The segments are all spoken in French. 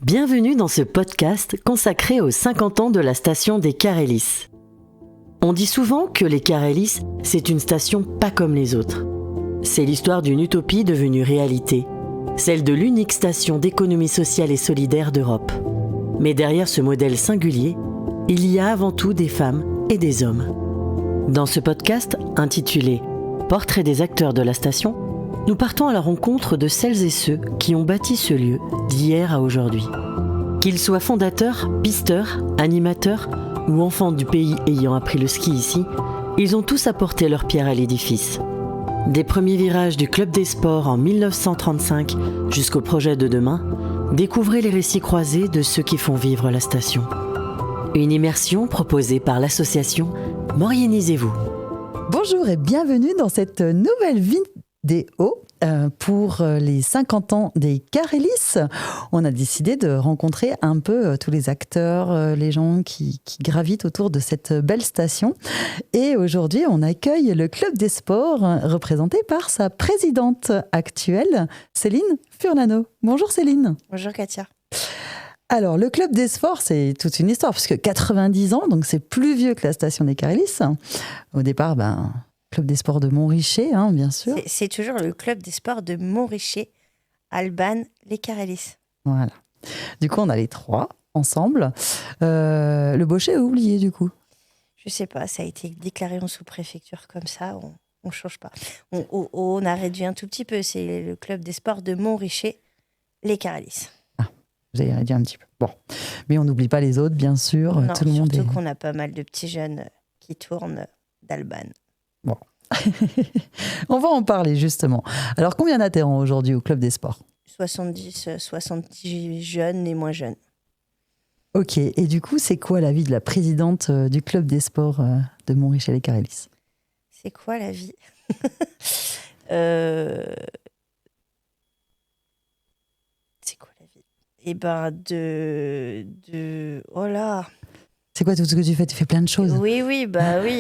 Bienvenue dans ce podcast consacré aux 50 ans de la station des Carélis. On dit souvent que les Carélis, c'est une station pas comme les autres. C'est l'histoire d'une utopie devenue réalité, celle de l'unique station d'économie sociale et solidaire d'Europe. Mais derrière ce modèle singulier, il y a avant tout des femmes et des hommes. Dans ce podcast intitulé « Portrait des acteurs de la station », nous partons à la rencontre de celles et ceux qui ont bâti ce lieu d'hier à aujourd'hui. Qu'ils soient fondateurs, pisteurs, animateurs ou enfants du pays ayant appris le ski ici, ils ont tous apporté leur pierre à l'édifice. Des premiers virages du Club des Sports en 1935 jusqu'au projet de demain, découvrez les récits croisés de ceux qui font vivre la station. Une immersion proposée par l'association Morianisez-vous. Bonjour et bienvenue dans cette nouvelle vidéo pour les 50 ans des Carélis. On a décidé de rencontrer un peu tous les acteurs, les gens qui gravitent autour de cette belle station. Et aujourd'hui, on accueille le Club des Sports, représenté par sa présidente actuelle, Céline Furnano. Bonjour Céline. Bonjour Katia. Alors, le Club des Sports, c'est toute une histoire, parce que 90 ans, donc c'est plus vieux que la station des Carélis. Au départ, Club des Sports de Montricher, bien sûr. C'est toujours le Club des Sports de Montricher, Alban, les Carélis. Voilà. Du coup, on a les trois ensemble. Le Bochet est oublié, du coup. Je sais pas, ça a été déclaré en sous-préfecture comme ça, on ne change pas. On a réduit un tout petit peu, c'est le Club des Sports de Montricher, les Carélis. Ah, vous avez réduit un petit peu. Bon, mais on n'oublie pas les autres, bien sûr. Non, tout le monde surtout qu'on a pas mal de petits jeunes qui tournent d'Alban. Bon. On va en parler justement. Alors, combien d'adhérents aujourd'hui au Club des Sports ? 70 jeunes et moins jeunes. Ok, et du coup, c'est quoi la vie de la présidente du Club des Sports de Montricher-les-Carélis ? C'est quoi la vie ? C'est quoi la vie ? Eh ben, oh là. C'est quoi tout ce que tu fais ? Tu fais plein de choses. Oui.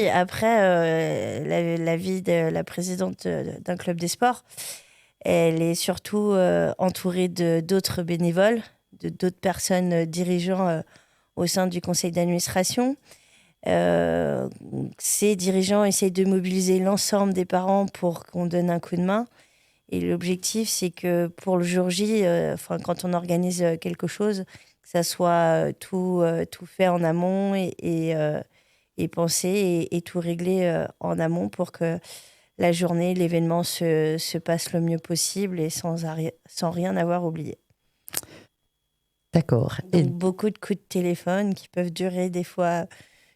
Après, la vie de la présidente d'un club des sports, elle est surtout entourée d'autres bénévoles, d'autres personnes dirigeants au sein du conseil d'administration. Ces dirigeants essayent de mobiliser l'ensemble des parents pour qu'on donne un coup de main. Et l'objectif, c'est que pour le jour J, quand on organise quelque chose, que ça soit tout fait en amont et pensé et tout réglé en amont pour que la journée, l'événement se passe le mieux possible et sans rien avoir oublié. D'accord. Donc, beaucoup de coups de téléphone qui peuvent durer des fois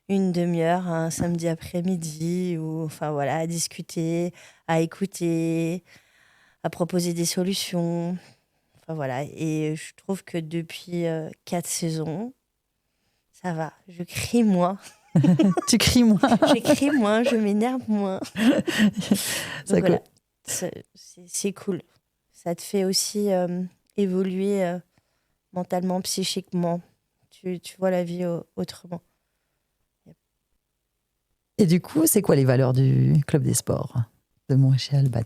une demi-heure, un samedi après-midi, ou à discuter, à écouter, à proposer des solutions. Et je trouve que depuis 4 saisons, ça va. Je crie moins. Tu cries moins. Je crie moins, je m'énerve moins. Donc voilà, c'est cool. Ça te fait aussi évoluer mentalement, psychiquement. Tu vois la vie autrement. Et du coup, c'est quoi les valeurs du Club des Sports de Montricher-Alban ?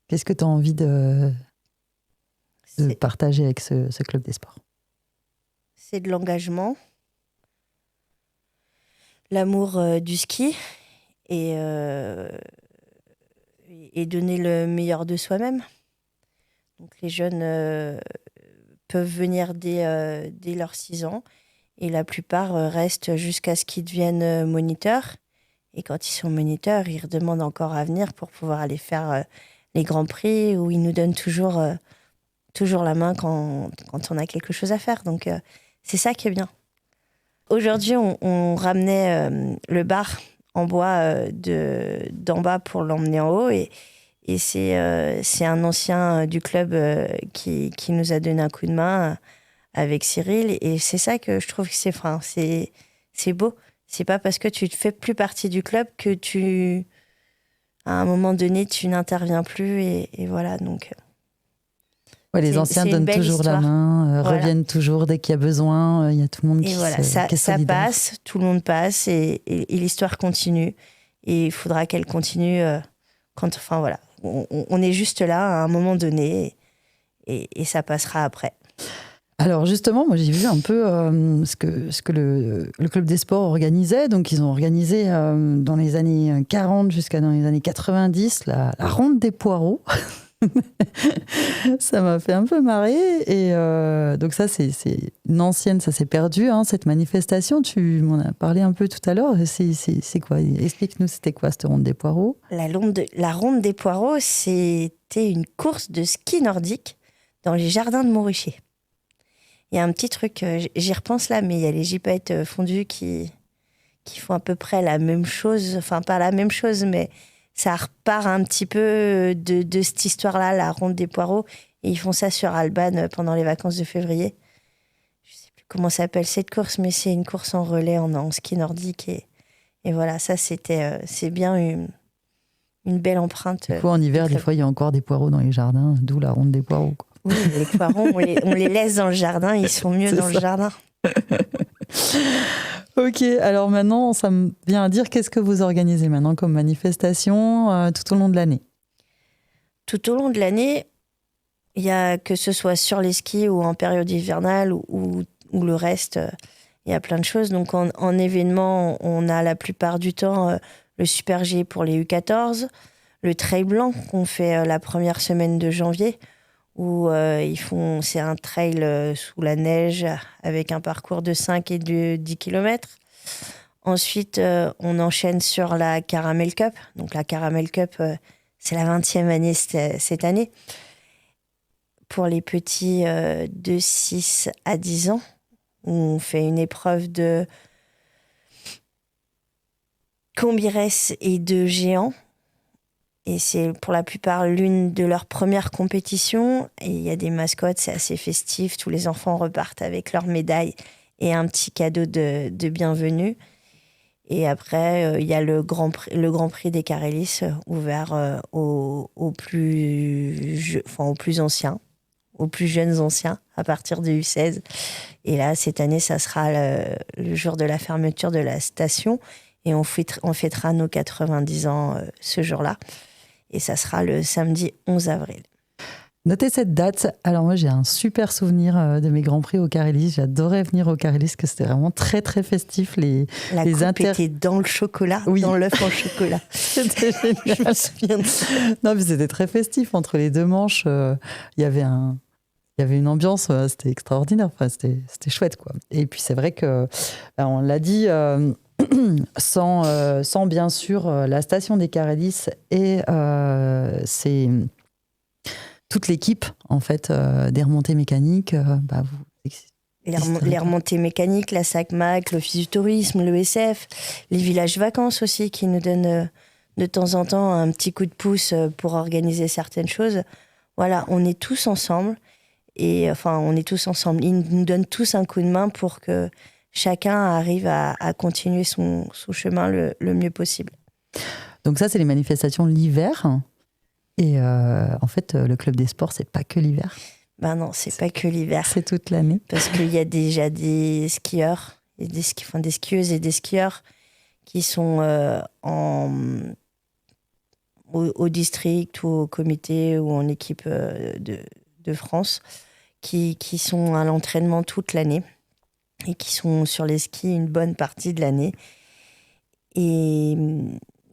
Qu'est-ce que tu as envie de partager avec ce Club des Sports ? C'est de l'engagement, l'amour du ski et donner le meilleur de soi-même. Donc les jeunes peuvent venir dès leurs 6 ans et la plupart restent jusqu'à ce qu'ils deviennent moniteurs. Et quand ils sont moniteurs, ils redemandent encore à venir pour pouvoir aller faire les grands prix où ils nous donnent toujours la main quand on a quelque chose à faire. Donc, c'est ça qui est bien. Aujourd'hui, on ramenait le bar en bois d'en bas pour l'emmener en haut. Et c'est un ancien du club qui nous a donné un coup de main avec Cyril. Et c'est ça que je trouve que c'est beau. C'est pas parce que tu ne fais plus partie du club que à un moment donné, tu n'interviens plus. Et voilà, donc... Ouais, les anciens donnent toujours histoire. La main, reviennent toujours dès qu'il y a besoin. Il y a tout le monde qui est ça passe, tout le monde passe et l'histoire continue. Et il faudra qu'elle continue on est juste là à un moment donné et ça passera après. Alors justement, moi j'ai vu un peu ce que le Club des Sports organisait. Donc ils ont organisé dans les années 40 jusqu'à dans les années 90 la ronde des poireaux. Ça m'a fait un peu marrer. Et donc ça, c'est une ancienne, ça s'est perdu, hein, cette manifestation. Tu m'en as parlé un peu tout à l'heure. C'est quoi? Explique-nous, c'était quoi cette ronde des poireaux? La ronde des poireaux, c'était une course de ski nordique dans les jardins de Montricher. Il y a un petit truc, j'y repense là, mais il y a les gypaètes fondues qui font à peu près la même chose. Enfin, pas la même chose, mais ça repart un petit peu de cette histoire-là, la ronde des poireaux. Et ils font ça sur Alban pendant les vacances de février. Je ne sais plus comment s'appelle cette course, mais c'est une course en relais en ski nordique. Et voilà, ça, c'est bien une belle empreinte. Du coup, en hiver, des fois, il y a encore des poireaux dans les jardins, d'où la ronde des poireaux, quoi. Oui, les poireaux, on les laisse dans le jardin, ils sont mieux dans le jardin. Ok, alors maintenant, ça me vient à dire, qu'est-ce que vous organisez maintenant comme manifestation tout au long de l'année? Tout au long de l'année, il y a, que ce soit sur les skis ou en période hivernale ou le reste, il y a plein de choses. Donc en événement, on a la plupart du temps le Super G pour les U14, le Trail Blanc qu'on fait la première semaine de janvier, où c'est un trail sous la neige avec un parcours de 5 et de 10 km. Ensuite, on enchaîne sur la Caramel Cup. Donc la Caramel Cup, c'est la 20e année cette année. Pour les petits de 6 à 10 ans, où on fait une épreuve de combiresse et de géant. Et c'est pour la plupart l'une de leurs premières compétitions. Et il y a des mascottes, c'est assez festif. Tous les enfants repartent avec leurs médailles et un petit cadeau de bienvenue. Et après, il y a le Grand Prix des Carélis ouvert aux plus anciens, aux plus jeunes anciens, à partir de U16. Et là, cette année, ça sera le jour de la fermeture de la station. Et on fêtera nos 90 ans ce jour-là. Et ça sera le samedi 11 avril. Notez cette date. Alors moi, j'ai un super souvenir de mes Grands Prix au Carélis. J'adorais venir au Carélis, parce que c'était vraiment très, très festif. La coupe était dans le chocolat, oui. Dans l'œuf en chocolat. C'était génial. Je me souviens de ça. Non, mais c'était très festif. Entre les deux manches, il y avait une ambiance, c'était extraordinaire. Enfin, c'était chouette, quoi. Et puis, c'est vrai que, on l'a dit... sans bien sûr la station des Carélis et c'est toute l'équipe en fait des remontées mécaniques. Les remontées mécaniques, la SACMAC, l'Office du tourisme, l'ESF, les villages vacances aussi qui nous donnent de temps en temps un petit coup de pouce pour organiser certaines choses. Voilà, on est tous ensemble Ils nous donnent tous un coup de main pour que chacun arrive à continuer son chemin le mieux possible. Donc ça, c'est les manifestations l'hiver. Et en fait, le Club des Sports, c'est pas que l'hiver. Ben non, c'est pas que l'hiver. C'est toute l'année. Parce qu'il y a déjà des skieurs, et des skieuses et des skieurs qui sont au district ou au comité ou en équipe de France, qui sont à l'entraînement toute l'année et qui sont sur les skis une bonne partie de l'année.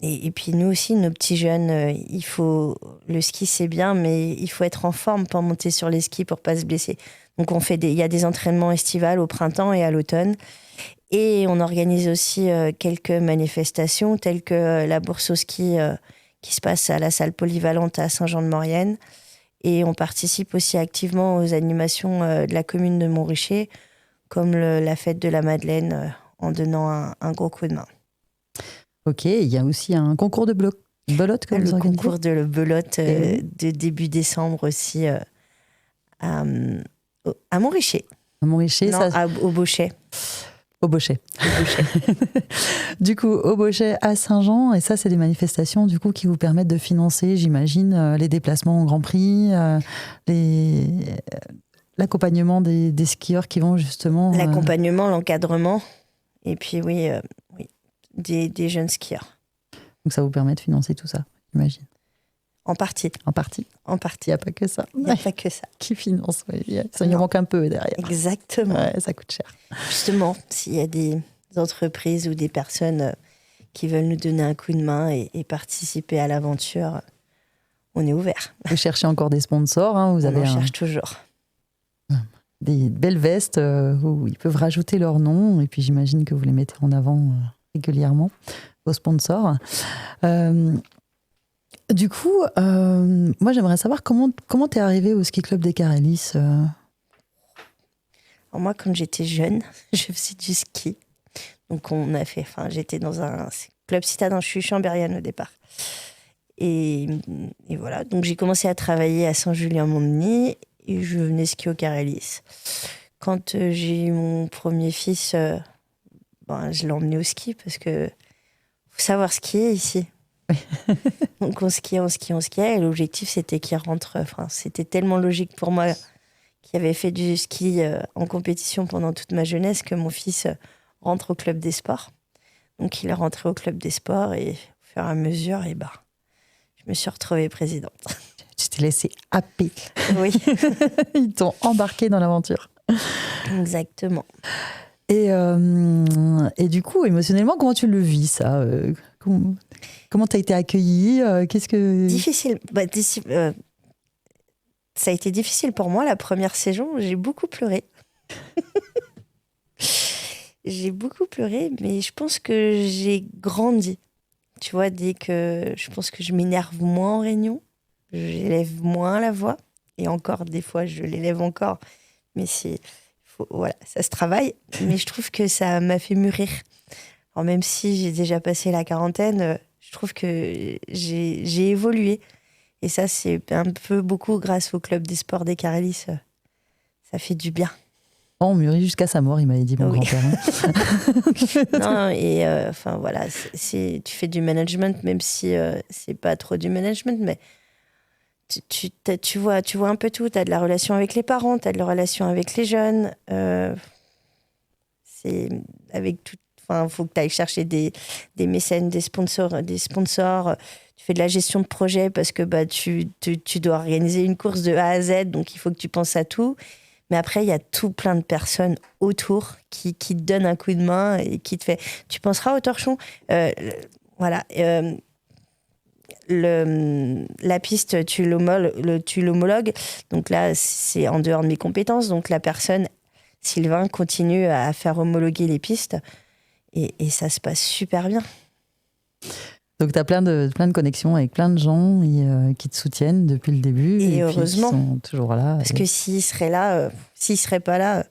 Et puis nous aussi, nos petits jeunes, le ski c'est bien, mais il faut être en forme pour monter sur les skis pour pas se blesser. Donc il y a des entraînements estivales au printemps et à l'automne. Et on organise aussi quelques manifestations telles que la bourse au ski qui se passe à la salle polyvalente à Saint-Jean-de-Maurienne. Et on participe aussi activement aux animations de la commune de Montricher, comme la fête de la Madeleine, en donnant un gros coup de main. Ok, il y a aussi un concours de belote que vous organisez. Le concours de belote de début décembre aussi à Montricher. À Montricher, non, au Bochet. Au Bochet. Du coup, au Bochet, à Saint-Jean, et ça, c'est des manifestations du coup qui vous permettent de financer, j'imagine, les déplacements au Grand Prix, l'accompagnement des skieurs qui vont justement... L'accompagnement, l'encadrement, et puis oui, des jeunes skieurs. Donc ça vous permet de financer tout ça, j'imagine. En partie. En partie. En Il partie. n'y a pas que ça. Il n'y a pas que ça. Qui finance, oui. Ça y manque un peu derrière. Exactement. Ouais, ça coûte cher. Justement, s'il y a des entreprises ou des personnes qui veulent nous donner un coup de main et participer à l'aventure, on est ouvert. Vous cherchez encore des sponsors, hein, vous avez On en cherche toujours. des belles vestes où ils peuvent rajouter leur nom, et puis j'imagine que vous les mettez en avant régulièrement, vos sponsors. Du coup, moi j'aimerais savoir comment t'es arrivée au ski club des Carélis. Alors moi, quand j'étais jeune, je faisais du ski. Donc j'étais dans un club citadin, je suis chambérienne au départ. Et voilà, donc j'ai commencé à travailler à Saint-Julien-Mont-Denis et je venais skier au Carélis. Quand j'ai eu mon premier fils, je l'ai emmené au ski parce que faut savoir skier ici. Donc on skiait et l'objectif c'était qu'il rentre. C'était tellement logique pour moi qui avait fait du ski en compétition pendant toute ma jeunesse que mon fils rentre au club des sports. Donc il est rentré au club des sports et au fur et à mesure, je me suis retrouvée présidente. Tu t'es laissée happer. Oui. Ils t'ont embarqué dans l'aventure. Exactement. Et du coup, émotionnellement, comment tu le vis, ça Comment t'as été accueillie Difficile. Ça a été difficile pour moi la première saison. J'ai beaucoup pleuré. J'ai beaucoup pleuré, mais je pense que j'ai grandi. Tu vois, je pense que je m'énerve moins en réunion, j'élève moins la voix, et encore, des fois, je l'élève encore, mais voilà, ça se travaille, mais je trouve que ça m'a fait mûrir. Alors, même si j'ai déjà passé la quarantaine, je trouve que j'ai évolué, et ça, c'est un peu beaucoup grâce au club des sports des Carélis, ça fait du bien. On mûrit jusqu'à sa mort, il m'avait dit mon grand-père. Non, et voilà, tu fais du management, même si c'est pas trop du management, mais tu vois un peu tout. Tu as de la relation avec les parents, tu as de la relation avec les jeunes. C'est avec tout. Enfin, faut que tu ailles chercher des mécènes, des sponsors. Tu fais de la gestion de projet parce que tu dois organiser une course de A à Z, donc il faut que tu penses à tout. Mais après, il y a tout plein de personnes autour qui te donnent un coup de main et qui te fait... Tu penseras au torchon. Voilà. La piste, tu l'homologues. Donc là, c'est en dehors de mes compétences. Donc la personne, Sylvain, continue à faire homologuer les pistes. Et ça se passe super bien. Donc, tu as plein de connexions avec plein de gens qui te soutiennent depuis le début. Et heureusement. Puis qui sont toujours là. Parce que s'ils seraient pas là,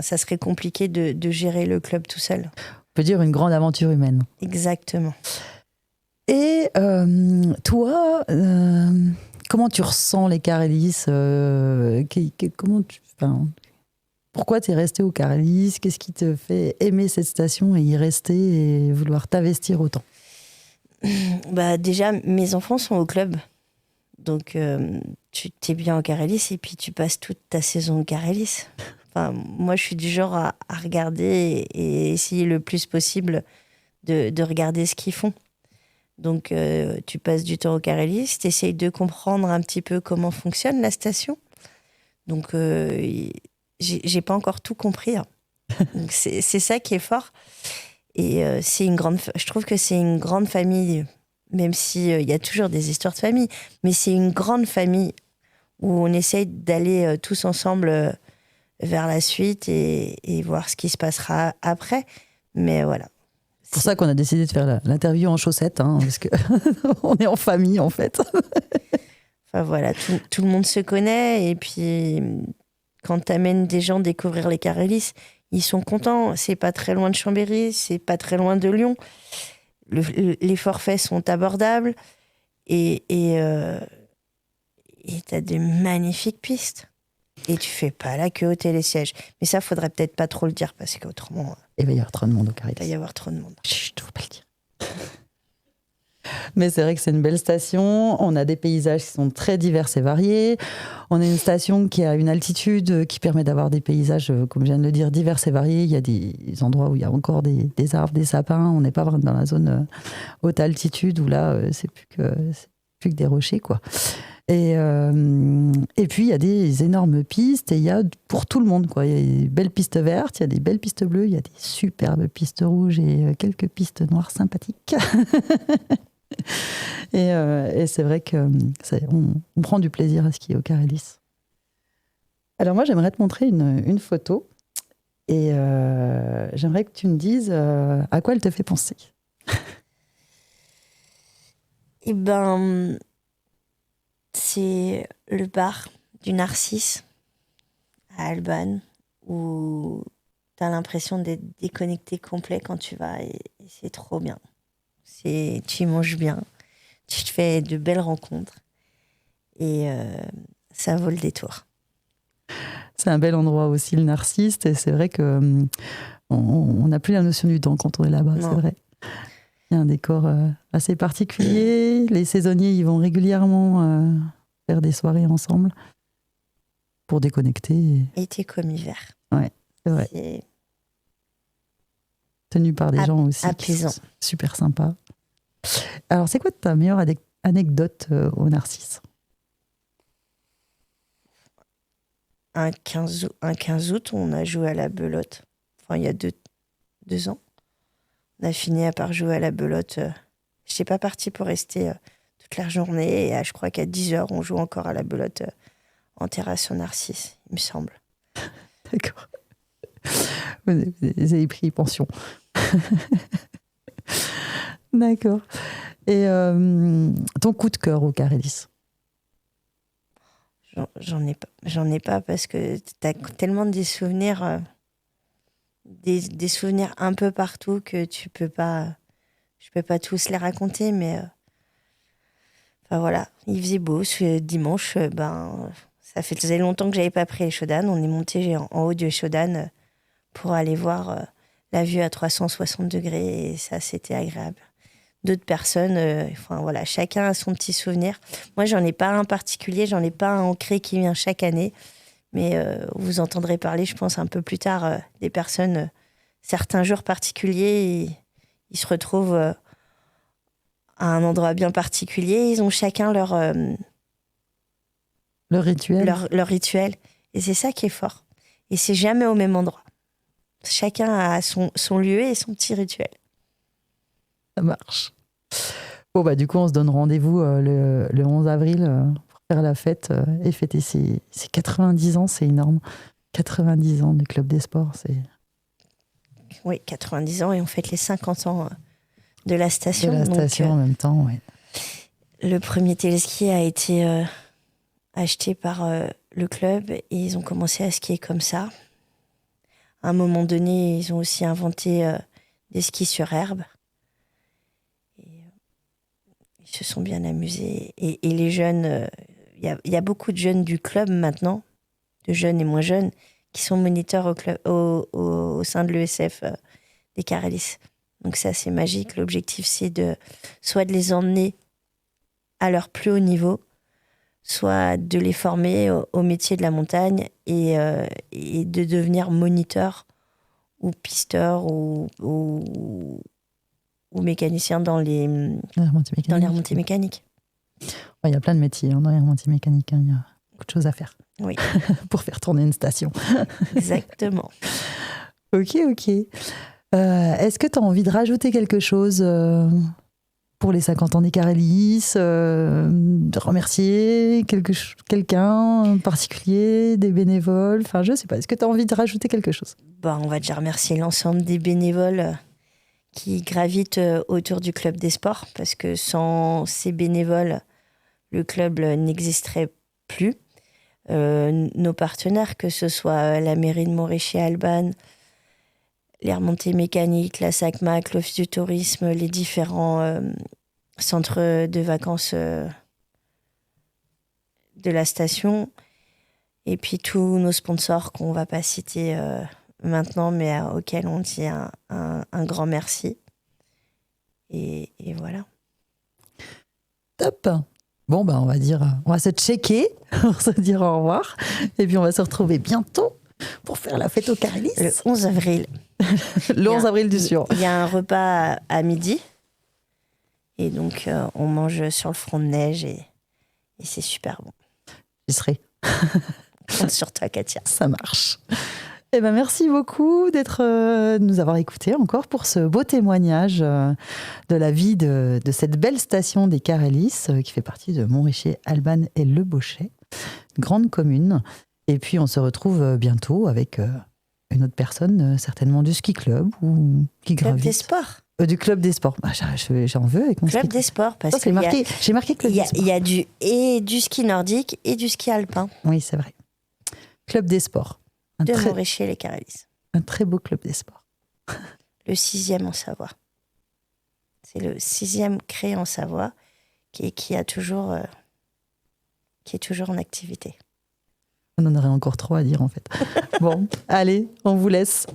ça serait compliqué de gérer le club tout seul. On peut dire une grande aventure humaine. Exactement. Et toi, comment tu ressens les Carélis pourquoi tu es resté au Carélis? Qu'est-ce qui te fait aimer cette station et y rester et vouloir t'investir autant? Déjà, mes enfants sont au club. Donc, tu t'es bien au Carélis et puis tu passes toute ta saison au Carélis. Moi, je suis du genre à regarder et essayer le plus possible de regarder ce qu'ils font. Donc, tu passes du temps au Carélis, tu essayes de comprendre un petit peu comment fonctionne la station. Donc, j'ai pas encore tout compris. Hein. Donc c'est ça qui est fort. Et je trouve que c'est une grande famille, même s'il y a toujours des histoires de famille, mais c'est une grande famille où on essaye d'aller tous ensemble vers la suite et voir ce qui se passera après. Mais voilà. C'est pour ça qu'on a décidé de faire l'interview en chaussettes, hein, parce qu'on est en famille en fait. Voilà, tout le monde se connaît et puis... Quand tu amènes des gens découvrir les Carélis, ils sont contents. C'est pas très loin de Chambéry, c'est pas très loin de Lyon. Les forfaits sont abordables et t'as des magnifiques pistes. Et tu fais pas la queue au télésiège. Mais ça, faudrait peut-être pas trop le dire parce qu'autrement... Il va y avoir trop de monde au Carélis. Il va y avoir trop de monde. Chut, faut pas le dire. Mais c'est vrai que c'est une belle station. On a des paysages qui sont très divers et variés. On a une station qui a une altitude qui permet d'avoir des paysages, comme je viens de le dire, divers et variés. Il y a des endroits où il y a encore des arbres, des sapins. On n'est pas vraiment dans la zone haute altitude où là, c'est plus que des rochers, quoi. Et puis, il y a des énormes pistes et il y a pour tout le monde, quoi. Il y a des belles pistes vertes, il y a des belles pistes bleues, il y a des superbes pistes rouges et quelques pistes noires sympathiques. Et c'est vrai qu'on prend du plaisir à skier au Carélis. Alors moi, j'aimerais te montrer une photo et j'aimerais que tu me dises à quoi elle te fait penser. Eh ben, c'est le bar du Narcisse à Albanne où tu as l'impression d'être déconnecté complet quand tu vas et c'est trop bien. Tu y manges bien, tu te fais de belles rencontres et ça vaut le détour. C'est un bel endroit aussi, le Narcisse, et c'est vrai que on n'a plus la notion du temps quand on est là-bas, Non. c'est vrai. Il y a un décor assez particulier. Les saisonniers, ils vont régulièrement faire des soirées ensemble pour déconnecter. Été comme hiver. Ouais, c'est vrai. C'est Tenu par des gens aussi apaisant. qui sont super sympas. Alors, c'est quoi ta meilleure anecdote au Narcisse ? Un 15 août, on a joué à la belote. Enfin, il y a deux ans. On a fini par jouer à la belote. Je n'étais pas partie pour rester toute la journée. Et je crois qu'à 10h, on joue encore à la belote en terrasse au Narcisse, il me semble. D'accord. Vous avez pris pension. D'accord. Et ton coup de cœur au Carélis ? J'en ai pas parce que tu as tellement des souvenirs, des souvenirs un peu partout que je peux pas tous les raconter, mais enfin voilà, il faisait beau ce dimanche, ça faisait longtemps que j'avais pas pris les Chaudanes, on est monté en haut du Chaudane pour aller voir la vue à 360 degrés et ça c'était agréable. D'autres personnes, enfin voilà, chacun a son petit souvenir. Moi, j'en ai pas un particulier, j'en ai pas un ancré qui vient chaque année, mais vous entendrez parler, je pense, un peu plus tard, des personnes, certains jours particuliers, ils se retrouvent à un endroit bien particulier, ils ont chacun leur rituel. Leur rituel, et c'est ça qui est fort. Et c'est jamais au même endroit. Chacun a son lieu et son petit rituel. Ça marche. Bon, du coup, on se donne rendez-vous le 11 avril pour faire la fête et fêter ses 90 ans. C'est énorme. 90 ans du Club des Sports. Oui, 90 ans et on fête les 50 ans de la station. De la station en même temps, oui. Le premier téléski a été acheté par le club et ils ont commencé à skier comme ça. À un moment donné, ils ont aussi inventé des skis sur herbe. Ils se sont bien amusés. Et les jeunes, il y a beaucoup de jeunes du club maintenant, de jeunes et moins jeunes, qui sont moniteurs au sein de l'ESF des Carélis. Donc c'est assez magique. L'objectif, c'est soit de les emmener à leur plus haut niveau, soit de les former au métier de la montagne et de devenir moniteurs ou pisteurs ou mécaniciens dans les remontées mécaniques. Il y a plein de métiers dans les remontées mécaniques. Il y a beaucoup de choses à faire. Oui. Pour faire tourner une station. Exactement. Ok. Est-ce que tu as envie de rajouter quelque chose pour les 50 ans des Carélis, de remercier quelqu'un en particulier, des bénévoles, enfin je sais pas, est-ce que tu as envie de rajouter quelque chose ? On va déjà remercier l'ensemble des bénévoles qui gravitent autour du Club des Sports, parce que sans ces bénévoles, le club n'existerait plus. Nos partenaires, que ce soit la mairie de Montrichet-Albanne, les remontées mécaniques, la SACMAC, l'Office du tourisme, les différents centres de vacances de la station, et puis tous nos sponsors qu'on ne va pas citer maintenant, mais auxquels on dit un grand merci. Et voilà. Top. Bon, on va se checker pour se dire au revoir. Et puis, on va se retrouver bientôt pour faire la fête au Carélis. Le 11 avril. Le 11 avril du Sion. Il y a un repas à midi. Et donc, on mange sur le front de neige et c'est super bon. J'y serai. Compte sur toi, Katia. Ça marche. Eh ben, merci beaucoup de nous avoir écoutés encore pour ce beau témoignage de la vie de cette belle station des Carélis qui fait partie de Montricher, Albanne et Le Bochet, grande commune. Et puis on se retrouve bientôt avec une autre personne, certainement du ski club ou qui Club gravite. des sports. Du club des sports. J'en veux avec mon Club ski. des sports, parce Ça, que j'ai marqué club des sports. il y a du ski nordique et du ski alpin. Oui, c'est vrai. Club des sports. De Montricher les Carélis. Un très beau club des sports. Le 6e en Savoie. C'est le 6e créé en Savoie qui est toujours en activité. On en aurait encore 3 à dire en fait. Bon, allez, on vous laisse.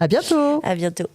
À bientôt. À bientôt.